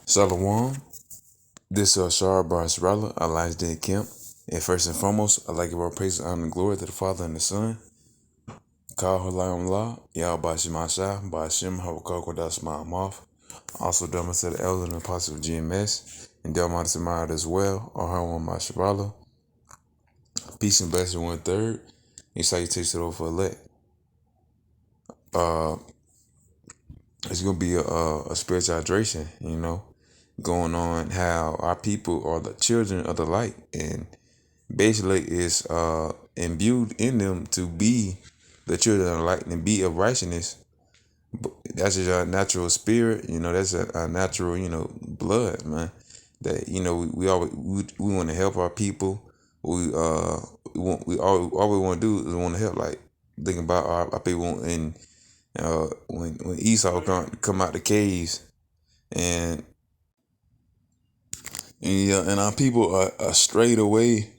Shalom. This is Shar Bar Sarala, Elijah Dan Kemp. And first and foremost, I'd like to give our praise, honor, and glory to the Father and the Son. Kal Halayim La, Yah Bashim Ashah, Bashim Havakal Kodas Ma'amoth. Also, Dharma to the elder and apostle of GMS, and Delmont Samad as well, or Harwan Masharala. Peace and blessing 1/3. And salutations to those for elect. It's going to be a spiritual hydration, going on how our people are the children of the light, and basically it's imbued in them to be the children of the light and be of righteousness. That's just our natural spirit, that's a natural, blood, man. That we always we want to help our people. All we want to do is want to help. Like thinking about our people, and when Esau come out the caves, and and our people are strayed away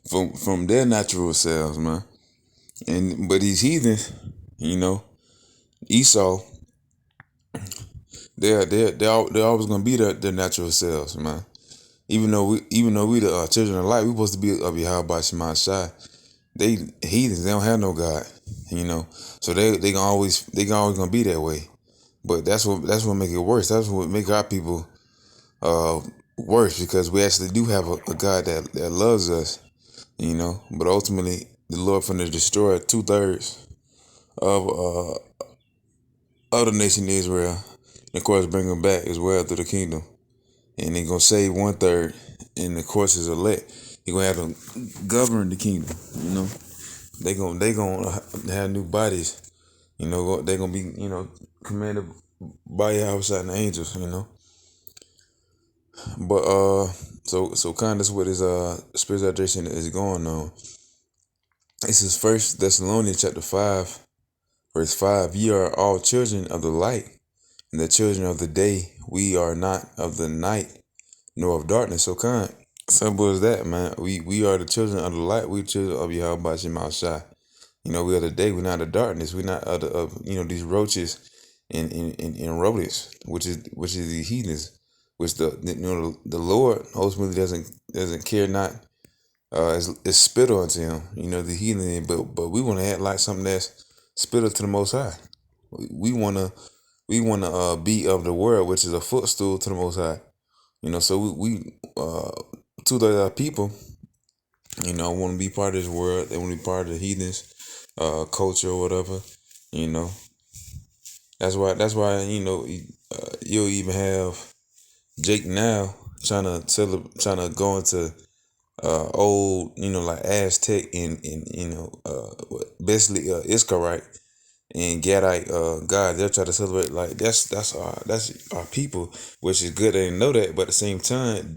from their natural selves, man. But these heathens, you know, Esau, they're always gonna be their natural selves, man. Even though we the children of light, we supposed to be of Yahweh Shema Shai. They heathens, they don't have no God, So they always gonna be that way. But that's what make it worse. That's what make our people worse, because we actually do have a God that loves us, But ultimately, the Lord finna destroy 2/3 of the nation of Israel, and of course bring them back as well to the kingdom. And they gonna save 1/3, and of course is elect. He gonna have to govern the kingdom. They gonna have new bodies. They gonna be commanded by Yahweh and the angels. But so kind of that's what his spiritual hydration is going on. This is First Thessalonians chapter 5, verse 5. Ye are all children of the light, and the children of the day. We are not of the night, nor of darkness. So kind. Simple as that, man. We are the children of the light. We children of Yahweh Shema Shai. We are the day. We're not the darkness. We're not of these roaches and rodents, which is the heathens, which the Lord ultimately doesn't care not is spittle unto him. The heathen, but we want to act like something that's spittle to the Most High. We want to be of the world, which is a footstool to the Most High. So we 2/3 of our people, want to be part of this world. They want to be part of the heathens, culture or whatever. You know, that's why you'll even have Jake now trying to go into old, like Aztec and basically Iscarite and Gadite God. They'll try to celebrate like that's our people, which is good. They didn't know that, but at the same time,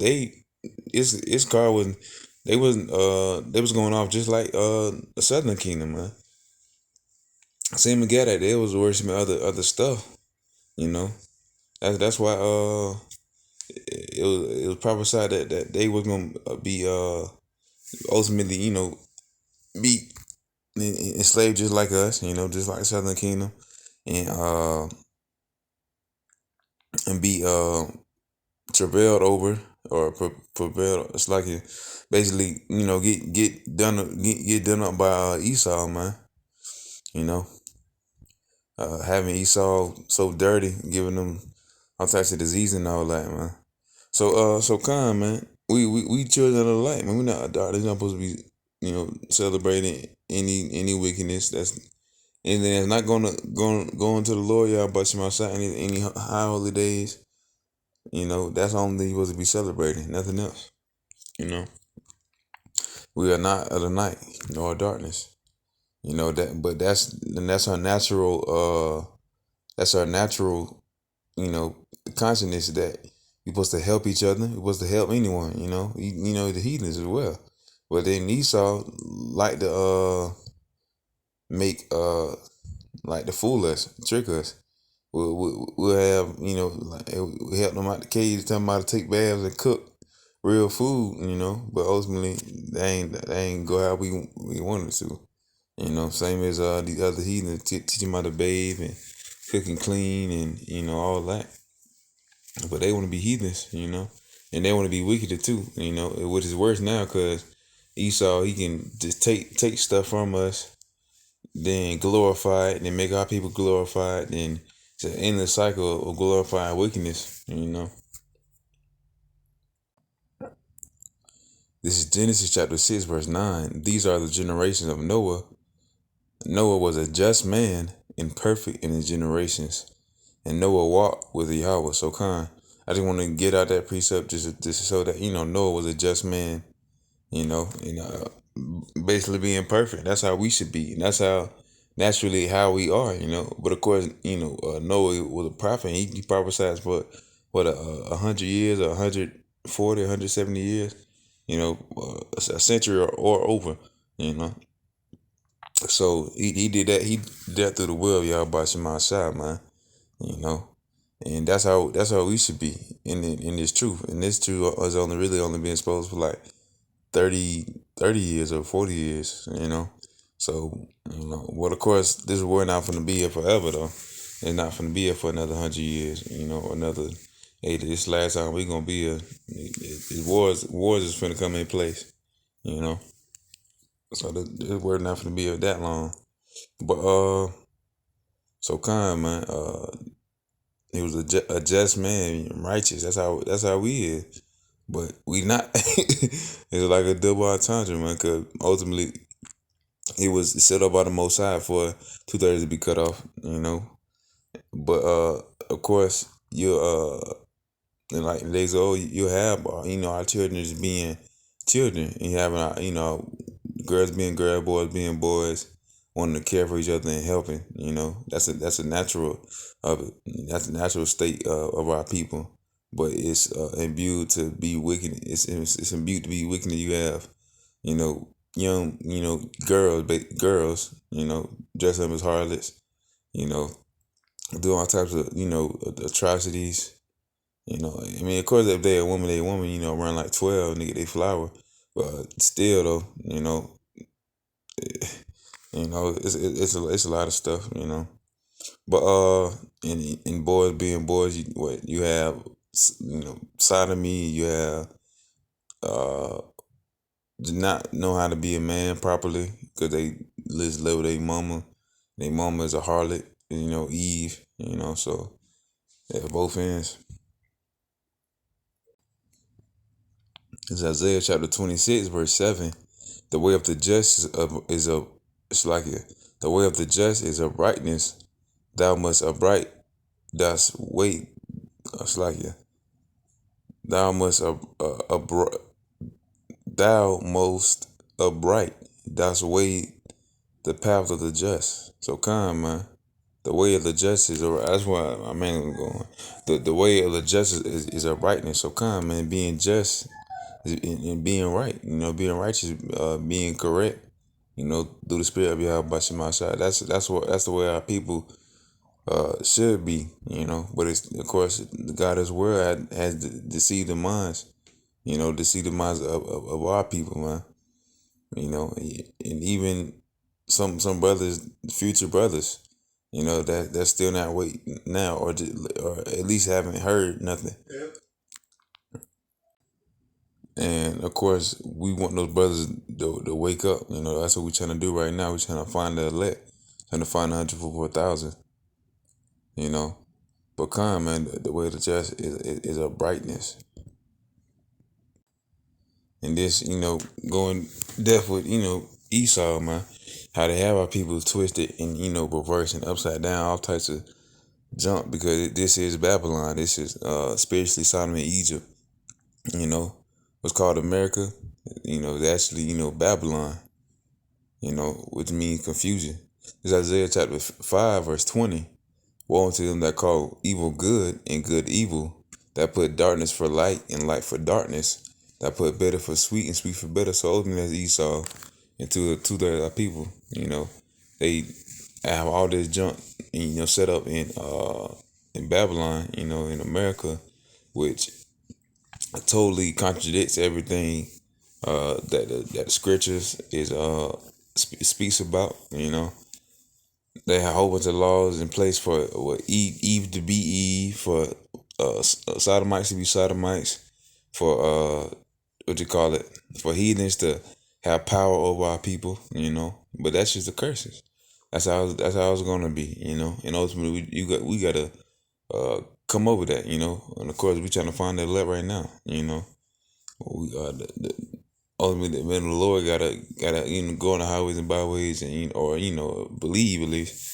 Iscar wasn't. They was going off just like the Southern Kingdom, man. Same with Gadite, they was worshiping other stuff. You know, that's why it was prophesied that they was gonna be ultimately be enslaved just like us, just like Southern Kingdom, and be travailed over or prevailed. It's like you basically get done up by Esau, man. You know, having Esau so dirty, giving them all types of disease and all that, man. So kind, man. We children of the light, man. We're not dark. Not supposed to be, celebrating any wickedness. That's anything that's not going to the Lord, y'all. But my side, any high holy days, that's the only thing you're supposed to be celebrating. Nothing else. You know, we are not of the night nor darkness. But that's our natural. That's our natural. Consciousness that we're supposed to help each other. We're supposed to help anyone. The heathens as well. But then Esau like to make like to fool us, trick us. We'll have like we help them out the cage, tell them how to take baths and cook real food, But ultimately, they ain't go how we wanted to. Same as these other heathens teach them how to bathe and cook and clean and all that. but they want to be heathens, and they want to be wicked too, which is worse now because Esau he can just take stuff from us, then glorify it, then make our people glorify it, then it's an endless cycle of glorifying wickedness. This is Genesis chapter 6, verse 9. These are the generations of Noah. Noah was a just man and perfect in his generations. And Noah walked with Yahweh. So I just want to get out that precept just so that, Noah was a just man, basically being perfect. That's how we should be. And that's how naturally how we are. But of course, Noah was a prophet. He prophesied for what, 100 years, or 140, 170 years, a century or over, you know. So he did that. He did that through the will of Yahweh Shema Shai, man. You know, and that's how we should be in this truth. And this truth has only been exposed for like 30 years or 40 years. So well, of course, this word not going to be here forever though. It's not going to be here for another 100 years. Another 80. This last time we gonna be here. Wars is finna come in place. You know, so this word not going to be here that long. But so man. He was a just man, righteous. That's how we is. But we not. It's like a double entendre, man. Because ultimately, it was set up by the Most High for 2/3 to be cut off. But of course, like days old, you have our children just being children, and having girls being girls, boys being boys, wanting to care for each other and helping. That's a natural of it. That's a natural state of our people. But it's imbued to be wicked. It's imbued to be wicked. You have young girls dress up as harlots. You know, do all types of atrocities. I mean, of course, if they're a woman, run like 12, nigga, they flower. But still, though, it's a lot of stuff. But in boys being boys, you have sodomy. You have uh do not know how to be a man properly because they just live with their mama. Their mama is a harlot. Eve. So yeah, both ends. It's Isaiah chapter 26, verse 7. The way of the just is it's like it. The way of the just is uprightness. Thou must upright thus wait. It's like it. Thou must thou most upright. Thus wait the path of the just. So man. The way of the just is alright. That's why I'm mainly going. The way of the just is uprightness. So man, being just and being right, being righteous, being correct, through the spirit of Yahweh Shema Shai. That's the way our people should be, But it's of course God as well has deceived the minds, deceived the minds of our people, man. And even some brothers, future brothers, that's still not waiting now, or at least haven't heard nothing. And of course, we want those brothers to wake up. That's what we're trying to do right now. We're trying to find the elect, trying to find 144,000. But man, the way to just is a brightness. And this, going deaf with, Esau, man, how they have our people twisted and, reversed and upside down, all types of junk, because this is Babylon. This is spiritually Sodom and Egypt. What's called America, it's actually, Babylon, which means confusion. It's Isaiah chapter 5, verse 20. Woe unto them that call evil good and good evil, that put darkness for light and light for darkness, that put bitter for sweet and sweet for bitter. So ultimately that's Esau and two-thirds of our people. They have all this junk, set up in Babylon, in America, which totally contradicts everything that the scriptures is speaks about. They have a whole bunch of laws in place for Eve to be Eve, for sodomites to be sodomites, for what you call it, for heathens to have power over our people, But that's just the curses. That's how it's gonna be, And ultimately, we gotta come over that, And of course, we trying to find that love right now, We ultimately, the men of the Lord gotta go on the highways and byways, and or believe at least,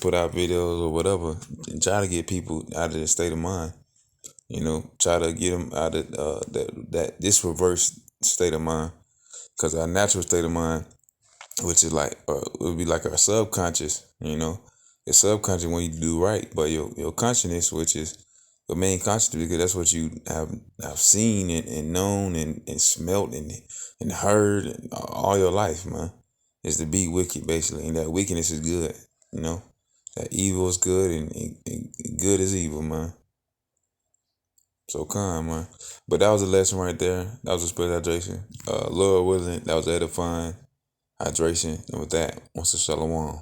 put out videos or whatever, and try to get people out of their state of mind. Try to get them out of that this reverse state of mind, because our natural state of mind, which is like would be like our subconscious, your subconscious when you do right, but your consciousness, which is the main consciousness, because that's what you have seen and known and smelt and heard all your life, man, is to be wicked basically, and that wickedness is good, that evil is good and good is evil, man. So calm, man. But that was a lesson right there. That was a spiritual hydration. Lord willing, that was edifying hydration. And with that, once a shalom.